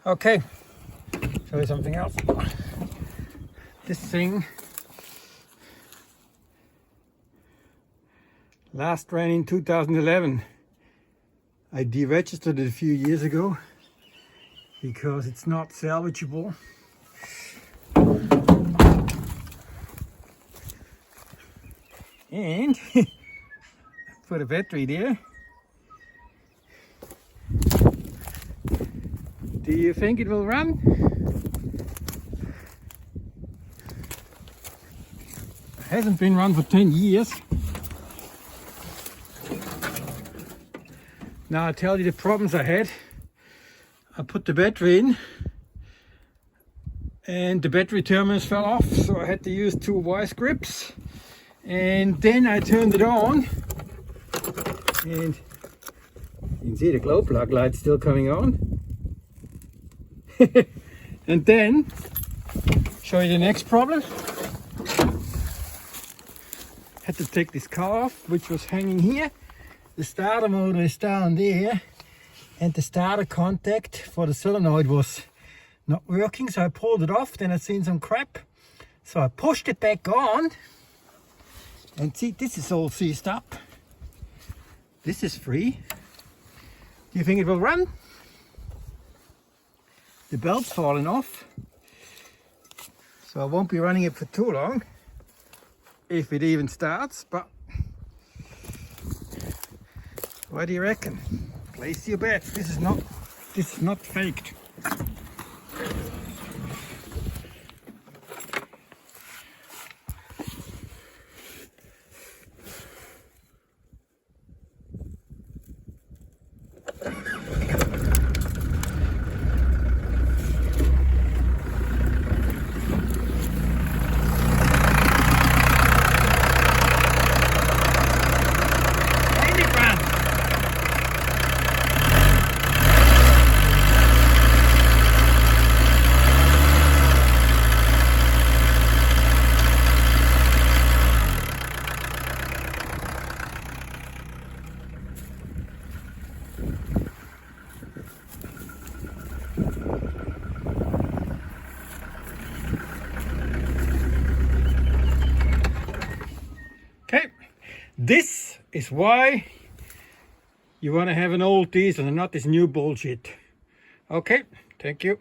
Okay, show you something else. This thing last ran in 2011. I deregistered it a few years ago because it's not salvageable. And put a battery there. Do you think it will run? It hasn't been run for 10 years. Now I'll tell you the problems I had. I put the battery in and the battery terminals fell off, so I had to use 2 vice grips. And then I turned it on and you can see the glow plug light still coming on. And then show you the next problem. Had to take this car off, which was hanging here. The starter motor is down there and the starter contact for the solenoid was not working, so I pulled it off. Then I seen some crap, so I pushed it back on. And see, this is all seized up. This is free. Do you think it will run? The belt's falling off, so I won't be running it for too long, if it even starts. But what do you reckon? Place your bets. This is not faked. Okay, this is why you want to have an old diesel and not this new bullshit. Okay, thank you.